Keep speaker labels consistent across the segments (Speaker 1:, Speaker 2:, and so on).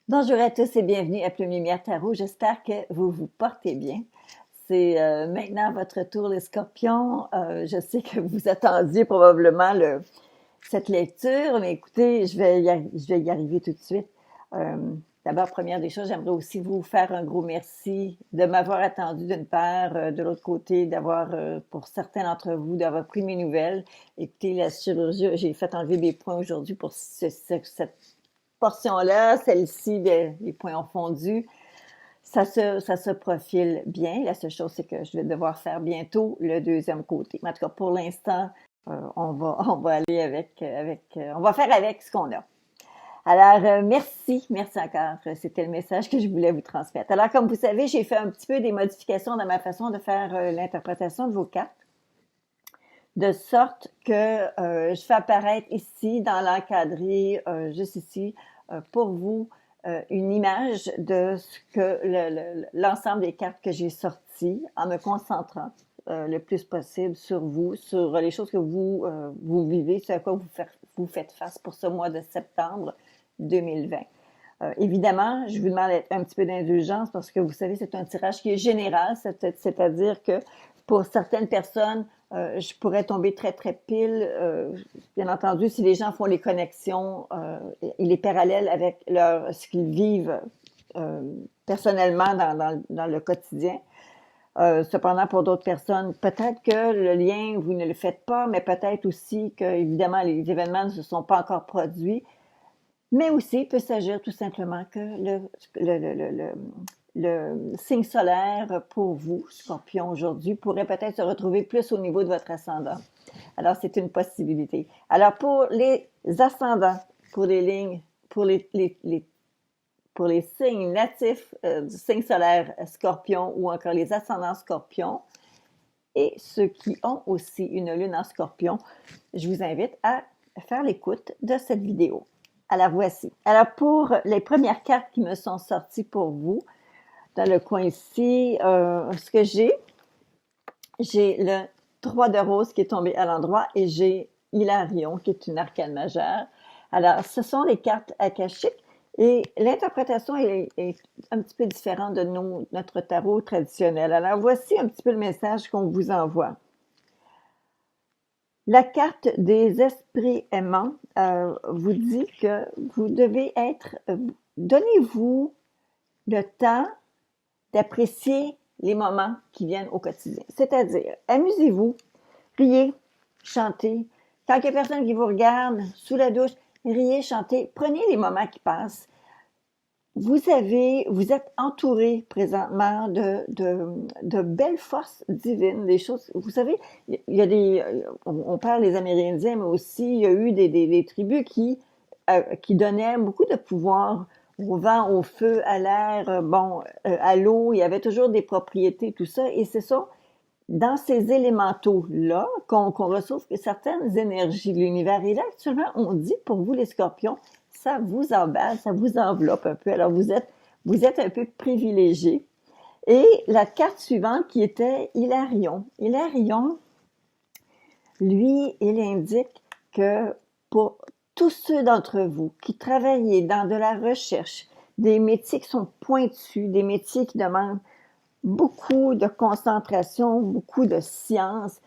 Speaker 1: Bonjour à tous et bienvenue à Plume Lumière Tarot. J'espère que vous vous portez bien. C'est maintenant votre tour, les scorpions. Je sais que vous attendiez probablement cette lecture, mais écoutez, je vais y arriver tout de suite. Euh, D'abord, première des choses, j'aimerais aussi vous faire un gros merci de m'avoir attendu d'une part, de l'autre côté, d'avoir, pour certains d'entre vous, d'avoir pris mes nouvelles. Écoutez, la chirurgie, j'ai fait enlever des points aujourd'hui pour cette portion-là, celle-ci, les points ont fondu. Ça se profile bien. La seule chose, c'est que je vais devoir faire bientôt le deuxième côté. Mais en tout cas, pour l'instant, on va aller on va faire avec ce qu'on a. Alors, merci encore. C'était le message que je voulais vous transmettre. Alors, comme vous savez, j'ai fait un petit peu des modifications dans ma façon de faire l'interprétation de vos cartes, de sorte que je fais apparaître ici, dans l'encadré, juste ici, pour vous, une image de ce que l'ensemble des cartes que j'ai sorties, en me concentrant le plus possible sur vous, sur les choses que vous vivez, ce à quoi vous faites face pour ce mois de septembre 2020. Évidemment, je vous demande un petit peu d'indulgence parce que vous savez, c'est un tirage qui est général, c'est-à-dire que pour certaines personnes, je pourrais tomber très pile. Bien entendu, si les gens font les connexions et les parallèles avec ce qu'ils vivent personnellement dans le quotidien. Cependant, pour d'autres personnes, peut-être que le lien, vous ne le faites pas, mais peut-être aussi que, évidemment, les événements ne se sont pas encore produits. Mais aussi, il peut s'agir tout simplement que le signe solaire pour vous, Scorpion, aujourd'hui, pourrait peut-être se retrouver plus au niveau de votre ascendant. Alors, c'est une possibilité. Alors, pour les ascendants, pour les lignes, pour les signes natifs du signe solaire Scorpion ou encore les ascendants Scorpion, et ceux qui ont aussi une lune en Scorpion, je vous invite à faire l'écoute de cette vidéo. Alors voici. Alors pour les premières cartes qui me sont sorties pour vous, dans le coin ici, ce que j'ai le 3 de rose qui est tombé à l'endroit et j'ai Hilarion qui est une arcane majeure. Alors ce sont les cartes akashiques et l'interprétation est un petit peu différente de notre tarot traditionnel. Alors voici un petit peu le message qu'on vous envoie. La carte des esprits aimants vous dit que vous devez donnez-vous le temps d'apprécier les moments qui viennent au quotidien. C'est-à-dire, amusez-vous, riez, chantez. Quand il n'y a personne qui vous regarde, sous la douche, riez, chantez. Prenez les moments qui passent. Vous êtes entouré présentement de belles forces divines, des choses. Vous savez, il y a on parle des Amérindiens, mais aussi il y a eu des tribus qui donnaient beaucoup de pouvoir au vent, au feu, à l'air, à l'eau. Il y avait toujours des propriétés, tout ça. Et ce sont dans ces élémentaux-là qu'on retrouve certaines énergies de l'univers. Et là, actuellement, on dit pour vous, les scorpions, ça vous emballe, ça vous enveloppe un peu. Alors, vous êtes un peu privilégiés. Et la carte suivante qui était Hilarion. Hilarion, lui, il indique que pour tous ceux d'entre vous qui travaillez dans de la recherche, des métiers qui sont pointus, des métiers qui demandent beaucoup de concentration, beaucoup de science.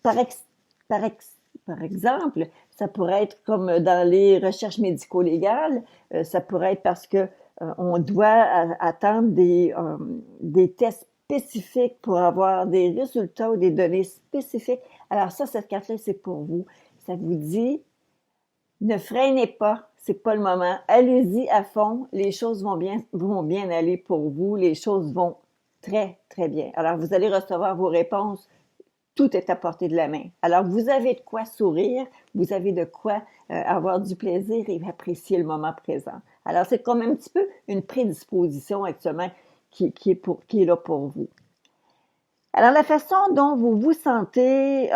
Speaker 1: Par, ex, par exemple, ça pourrait être comme dans les recherches médico-légales, ça pourrait être parce que on doit attendre des tests spécifiques pour avoir des résultats ou des données spécifiques. Alors ça, cette carte-là, c'est pour vous. Ça vous dit, ne freinez pas, c'est pas le moment. Allez-y à fond, les choses vont bien aller pour vous, les choses vont très bien. Alors, vous allez recevoir vos réponses, tout est à portée de la main. Alors, vous avez de quoi sourire, vous avez de quoi avoir du plaisir et apprécier le moment présent. Alors, c'est comme un petit peu une prédisposition actuellement qui est là pour vous. Alors, la façon dont vous vous sentez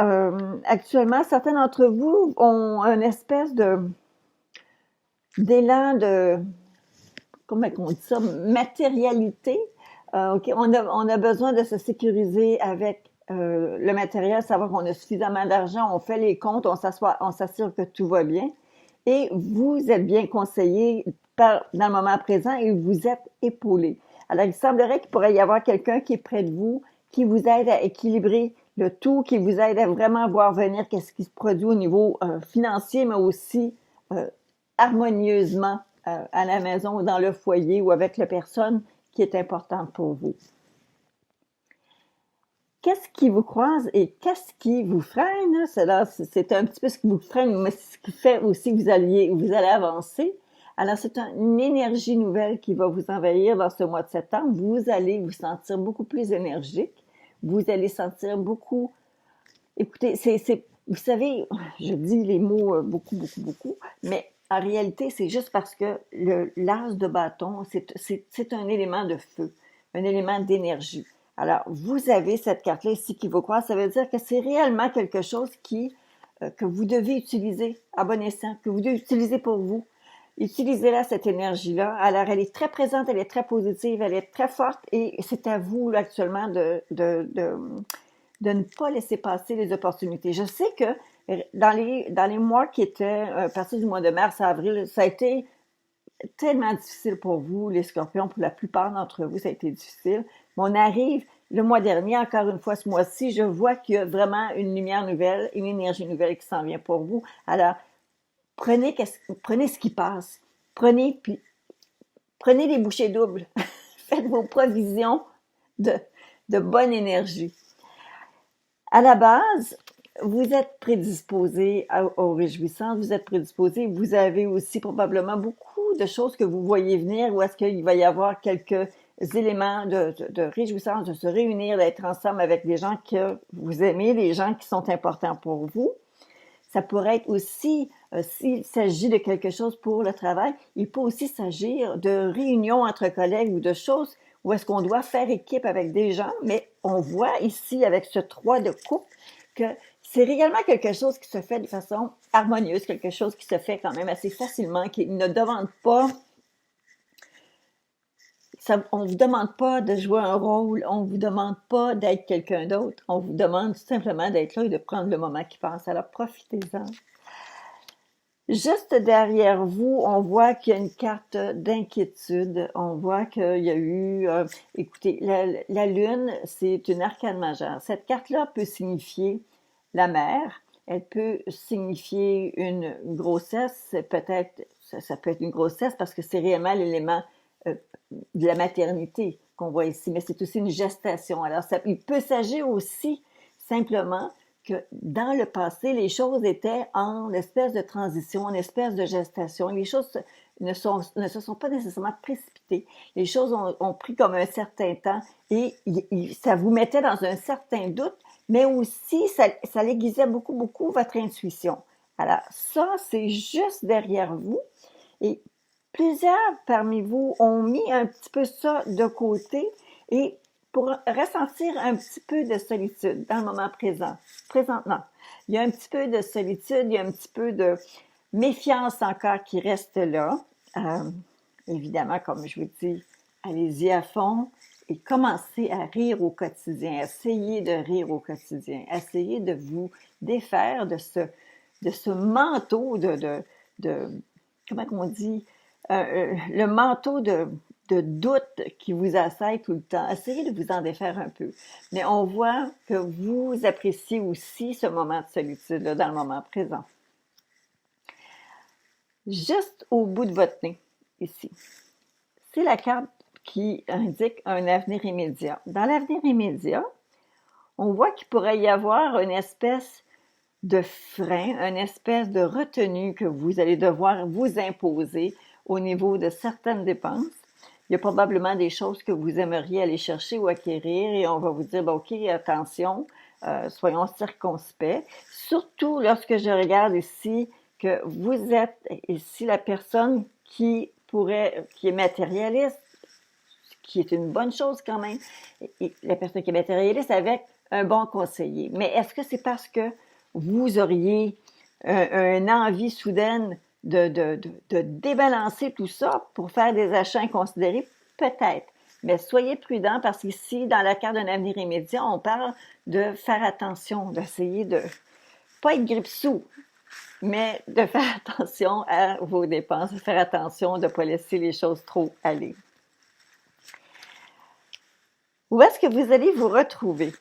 Speaker 1: actuellement, certains d'entre vous ont une espèce d'élan comment on dit ça, matérialité. Okay, on a besoin de se sécuriser avec le matériel, savoir qu'on a suffisamment d'argent, on fait les comptes, on s'assure que tout va bien. et vous êtes bien conseillé dans le moment présent et vous êtes épaulé. Alors, il semblerait qu'il pourrait y avoir quelqu'un qui est près de vous, qui vous aide à équilibrer le tout, qui vous aide à vraiment voir venir qu'est-ce qui se produit au niveau financier, mais aussi harmonieusement à la maison ou dans le foyer ou avec la personne qui est importante pour vous. Qu'est-ce qui vous croise et qu'est-ce qui vous freine? C'est un petit peu ce qui vous freine, mais ce qui fait aussi que vous allez avancer. Alors, c'est une énergie nouvelle qui va vous envahir dans ce mois de septembre. Vous allez vous sentir beaucoup plus énergique. Vous allez sentir beaucoup... Écoutez, vous savez, je dis les mots beaucoup, mais en réalité, c'est juste parce que l'as de bâton, c'est un élément de feu, un élément d'énergie. Alors, vous avez cette carte-là ici qui vous croise, ça veut dire que c'est réellement quelque chose que vous devez utiliser à bon escient, que vous devez utiliser pour vous. Utilisez-la, cette énergie-là. Alors, elle est très présente, elle est très positive, elle est très forte et c'est à vous là, actuellement de ne pas laisser passer les opportunités. Je sais que dans les mois qui étaient à partir du mois de mars à avril, ça a été tellement difficile pour vous, les scorpions, pour la plupart d'entre vous, ça a été difficile. Mais on arrive le mois dernier, encore une fois ce mois-ci, je vois qu'il y a vraiment une lumière nouvelle, une énergie nouvelle qui s'en vient pour vous. Alors, prenez ce qui passe. Prenez les bouchées doubles. Faites vos provisions de bonne énergie. À la base, vous êtes prédisposé aux réjouissances, vous êtes prédisposé, vous avez aussi probablement beaucoup de choses que vous voyez venir où est-ce qu'il va y avoir quelques éléments de réjouissance, de se réunir, d'être ensemble avec des gens que vous aimez, les gens qui sont importants pour vous. Ça pourrait être aussi, s'il s'agit de quelque chose pour le travail, il peut aussi s'agir de réunions entre collègues ou de choses où est-ce qu'on doit faire équipe avec des gens, mais on voit ici avec ce 3 de coupe que c'est réellement quelque chose qui se fait de façon harmonieuse, quelque chose qui se fait quand même assez facilement, qui ne demande pas, on ne vous demande pas de jouer un rôle, on ne vous demande pas d'être quelqu'un d'autre, on vous demande simplement d'être là et de prendre le moment qui passe. Alors profitez-en. Juste derrière vous, on voit qu'il y a une carte d'inquiétude. On voit qu'il y a eu... écoutez, la Lune, c'est une arcane majeure. Cette carte-là peut signifier la mère. Elle peut signifier une grossesse. Peut-être, ça peut être une grossesse parce que c'est réellement l'élément de la maternité qu'on voit ici. Mais c'est aussi une gestation. Alors, il peut s'agir aussi simplement que dans le passé, les choses étaient en espèce de transition, en espèce de gestation. Les choses ne se sont pas nécessairement précipitées. Les choses ont pris comme un certain temps et ça vous mettait dans un certain doute, mais aussi ça aiguisait beaucoup votre intuition. Alors ça, c'est juste derrière vous et plusieurs parmi vous ont mis un petit peu ça de côté et pour ressentir un petit peu de solitude dans le moment présent, présentement. Il y a un petit peu de solitude, il y a un petit peu de méfiance encore qui reste là. Évidemment, comme je vous dis, allez-y à fond et commencez à rire au quotidien. Essayez de rire au quotidien. Essayez de vous défaire de ce manteau de comment on dit, le manteau de doute qui vous assaille tout le temps. Essayez de vous en défaire un peu. Mais on voit que vous appréciez aussi ce moment de solitude là, dans le moment présent. Juste au bout de votre nez, ici, c'est la carte qui indique un avenir immédiat. Dans l'avenir immédiat, on voit qu'il pourrait y avoir une espèce de frein, une espèce de retenue que vous allez devoir vous imposer au niveau de certaines dépenses. Il y a probablement des choses que vous aimeriez aller chercher ou acquérir et on va vous dire, OK, attention, soyons circonspects. Surtout lorsque je regarde ici que vous êtes ici la personne qui est matérialiste, qui est une bonne chose quand même, et la personne qui est matérialiste avec un bon conseiller. Mais est-ce que c'est parce que vous auriez une envie soudaine de débalancer tout ça pour faire des achats inconsidérés? Peut-être. Mais soyez prudents parce qu'ici, dans la carte d'un avenir immédiat, on parle de faire attention, d'essayer de pas être grippe-sous. mais de faire attention à vos dépenses, de faire attention de ne pas laisser les choses trop aller. Où est-ce que vous allez vous retrouver?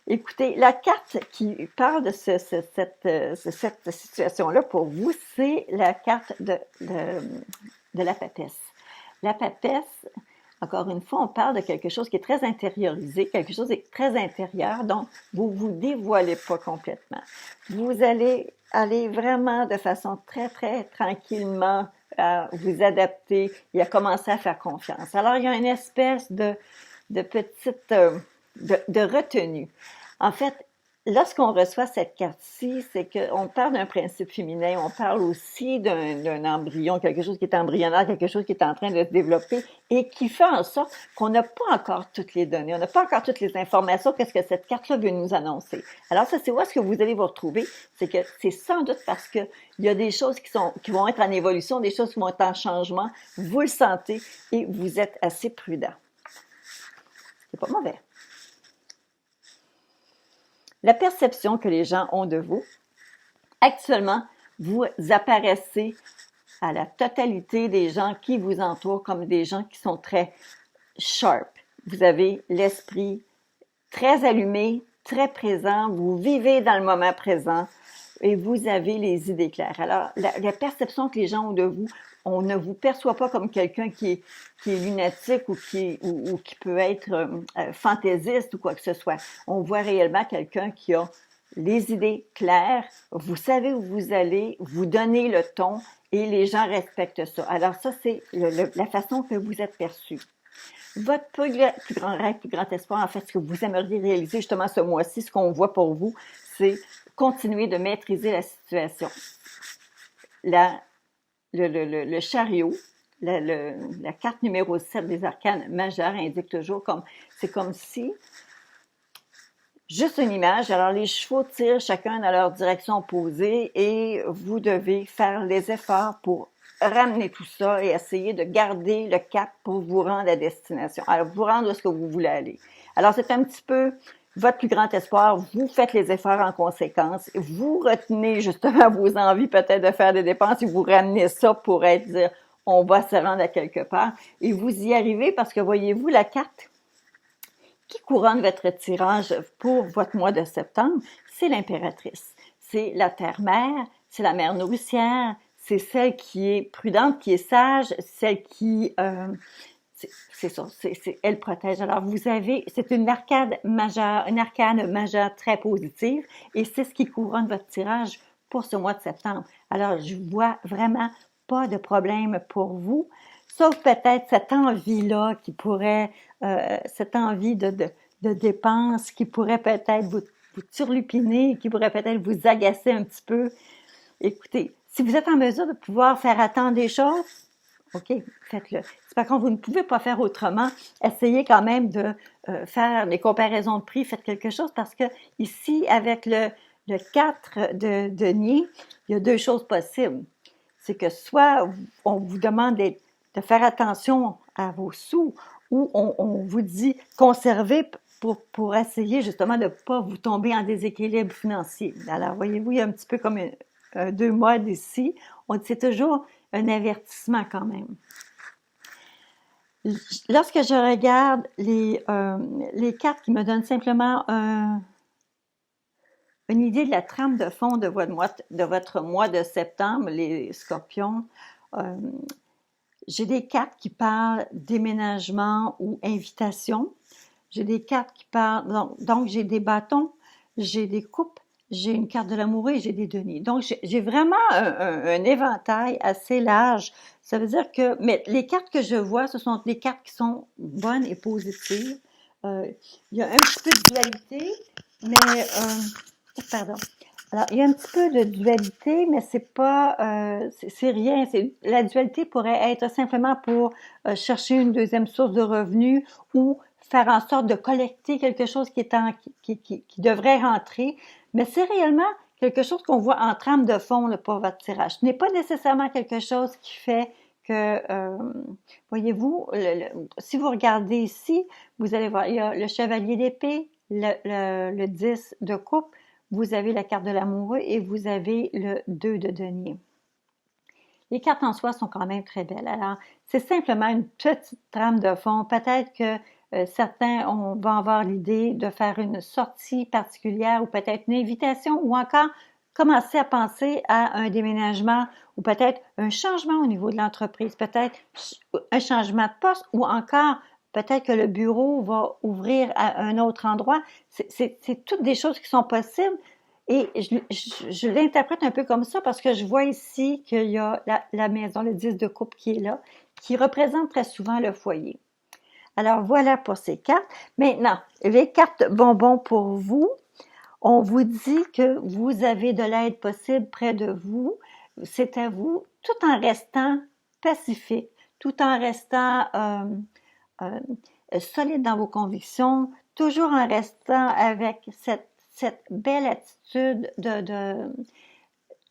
Speaker 1: Écoutez, la carte qui parle de cette situation-là pour vous, c'est la carte de la papesse. La papesse, encore une fois, on parle de quelque chose qui est très intériorisé, quelque chose qui est très intérieur, donc vous ne vous dévoilez pas complètement. Vous allez aller vraiment de façon très, très tranquillement à vous adapter et à commencer à faire confiance. Alors, il y a une espèce de petite de retenue. En fait, lorsqu'on reçoit cette carte-ci, c'est qu'on parle d'un principe féminin, on parle aussi d'un embryon, quelque chose qui est embryonnaire, quelque chose qui est en train de se développer et qui fait en sorte qu'on n'a pas encore toutes les données, on n'a pas encore toutes les informations, qu'est-ce que cette carte-là veut nous annoncer. Alors ça, c'est où est-ce que vous allez vous retrouver? C'est que c'est sans doute parce que il y a des choses qui vont être en évolution, des choses qui vont être en changement, vous le sentez et vous êtes assez prudent. C'est pas mauvais. La perception que les gens ont de vous, actuellement, vous apparaissez à la totalité des gens qui vous entourent comme des gens qui sont très sharp. Vous avez l'esprit très allumé, très présent, vous vivez dans le moment présent et vous avez les idées claires. Alors, la perception que les gens ont de vous, on ne vous perçoit pas comme quelqu'un qui est lunatique ou qui peut être fantaisiste ou quoi que ce soit. On voit réellement quelqu'un qui a les idées claires, vous savez où vous allez, vous donnez le ton et les gens respectent ça. Alors ça, c'est la façon que vous êtes perçu. Votre plus grand rêve, plus grand espoir, en fait, ce que vous aimeriez réaliser justement ce mois-ci, ce qu'on voit pour vous, c'est continuer de maîtriser la situation. Le chariot, la carte numéro 7 des arcanes majeures indique toujours c'est comme si, juste une image, alors les chevaux tirent chacun dans leur direction opposée et vous devez faire les efforts pour ramener tout ça et essayer de garder le cap pour vous rendre à destination. Alors, vous rendre où est-ce que vous voulez aller. Alors, c'est un petit peu votre plus grand espoir. Vous faites les efforts en conséquence. Vous retenez justement vos envies peut-être de faire des dépenses et vous ramenez ça pour dire on va se rendre à quelque part. Et vous y arrivez parce que voyez-vous la carte qui couronne votre tirage pour votre mois de septembre, c'est l'impératrice. C'est la terre-mère, c'est la mère nourricière, c'est celle qui est prudente, qui est sage, celle qui... c'est ça, elle protège. Alors, vous avez... C'est une arcane majeure très positive et c'est ce qui couronne votre tirage pour ce mois de septembre. Alors, je vois vraiment pas de problème pour vous, sauf peut-être cette envie-là qui pourrait... cette envie de dépense qui pourrait peut-être vous turlupiner, qui pourrait peut-être vous agacer un petit peu. Écoutez, si vous êtes en mesure de pouvoir faire attendre des choses, OK, faites-le. C'est par contre, vous ne pouvez pas faire autrement. Essayez quand même de faire des comparaisons de prix. Faites quelque chose parce que ici, avec le 4 de denier, il y a deux choses possibles. C'est que soit on vous demande de faire attention à vos sous ou on vous dit conserver pour essayer justement de ne pas vous tomber en déséquilibre financier. Alors, voyez-vous, il y a un petit peu comme deux modes ici. C'est toujours un avertissement quand même. Lorsque je regarde les cartes qui me donnent simplement une idée de la trame de fond de votre mois de septembre, les scorpions, j'ai des cartes qui parlent déménagement ou invitation. J'ai des cartes qui parlent... Donc j'ai des bâtons, j'ai des coupes, j'ai une carte de l'amoureux et j'ai des deniers. Donc, j'ai vraiment un éventail assez large. Ça veut dire que... Mais les cartes que je vois, ce sont des cartes qui sont bonnes et positives. Il y a un petit peu de dualité, mais... pardon. Alors, il y a un petit peu de dualité, mais c'est pas... c'est rien. La dualité pourrait être simplement pour chercher une deuxième source de revenus ou faire en sorte de collecter quelque chose qui devrait rentrer, mais c'est réellement quelque chose qu'on voit en trame de fond là, pour votre tirage. Ce n'est pas nécessairement quelque chose qui fait que, voyez-vous, si vous regardez ici, vous allez voir, il y a le chevalier d'épée, le 10 de coupe,
Speaker 2: vous avez la carte de l'amoureux et vous avez le 2 de denier. Les cartes en soi sont quand même très belles. Alors, c'est simplement une petite trame de fond. Peut-être que certains vont avoir l'idée de faire une sortie particulière ou peut-être une invitation ou encore commencer à penser à un déménagement ou peut-être un changement au niveau de l'entreprise, peut-être un changement de poste ou encore peut-être que le bureau va ouvrir à un autre endroit. C'est toutes des choses qui sont possibles. Et je l'interprète un peu comme ça parce que je vois ici qu'il y a la maison, le 10 de coupe qui est là, qui représente très souvent le foyer. Alors voilà pour ces cartes. Maintenant, les cartes bonbons pour vous. On vous dit que vous avez de l'aide possible près de vous. C'est à vous, tout en restant pacifique, tout en restant solide dans vos convictions, toujours en restant avec cette belle attitude qu'il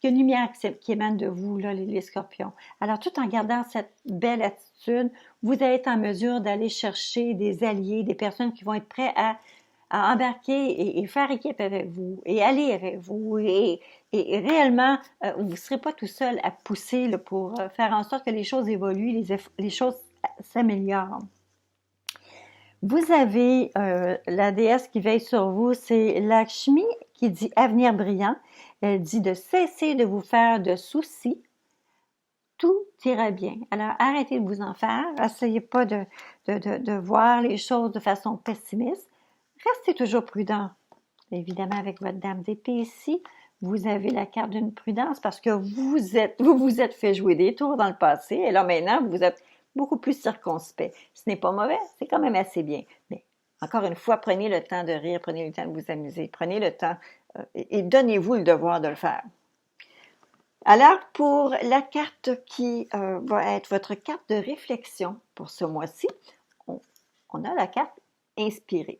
Speaker 2: y a une lumière qui émane de vous, là, les scorpions. Alors, tout en gardant cette belle attitude, vous allez être en mesure d'aller chercher des alliés, des personnes qui vont être prêtes à embarquer et faire équipe avec vous, et aller avec vous, et réellement, vous ne serez pas tout seul à pousser là, pour faire en sorte que les choses évoluent, les choses s'améliorent. Vous avez la déesse qui veille sur vous, c'est Lakshmi qui dit avenir brillant. Elle dit de cesser de vous faire de soucis. Tout ira bien. Alors, arrêtez de vous en faire. Essayez pas de voir les choses de façon pessimiste. Restez toujours prudent. Évidemment, avec votre dame d'épée ici, vous avez la carte d'une prudence parce que vous vous êtes fait jouer des tours dans le passé et là maintenant, vous êtes beaucoup plus circonspect. Ce n'est pas mauvais, c'est quand même assez bien. Mais encore une fois, prenez le temps de rire, prenez le temps de vous amuser, prenez le temps et donnez-vous le devoir de le faire. Alors, pour la carte qui va être votre carte de réflexion pour ce mois-ci, on a la carte inspirée.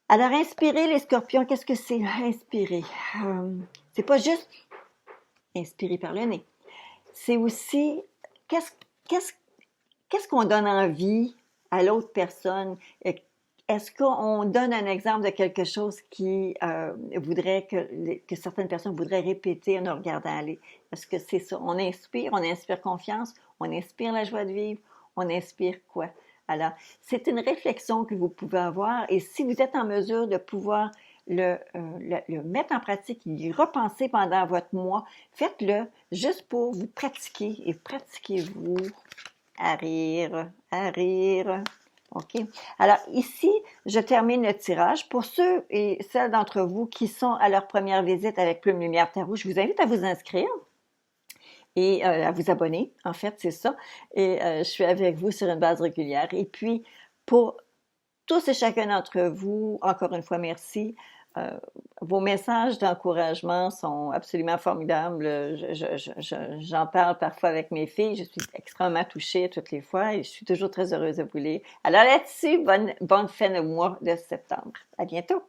Speaker 2: Alors, inspirer les scorpions, qu'est-ce que c'est inspirer? C'est pas juste inspirer par le nez. C'est aussi qu'est-ce qu'on donne envie à l'autre personne? Est-ce qu'on donne un exemple de quelque chose qui voudrait que certaines personnes voudraient répéter en nous regardant aller? Est-ce que c'est ça? On inspire confiance, on inspire la joie de vivre, on inspire quoi? Alors, c'est une réflexion que vous pouvez avoir et si vous êtes en mesure de pouvoir le mettre en pratique et y repenser pendant votre mois, faites-le juste pour vous pratiquer et pratiquez-vous à rire, à rire. OK? Alors ici, je termine le tirage. Pour ceux et celles d'entre vous qui sont à leur première visite avec Plume Lumière Tarot, je vous invite à vous inscrire et à vous abonner. En fait, c'est ça. Et je suis avec vous sur une base régulière. Et puis, pour tous et chacun d'entre vous, encore une fois, merci. Vos messages d'encouragement sont absolument formidables. J'en parle parfois avec mes filles. Je suis extrêmement touchée toutes les fois et je suis toujours très heureuse de vous lire. Alors là-dessus, bonne fin de mois de septembre. À bientôt!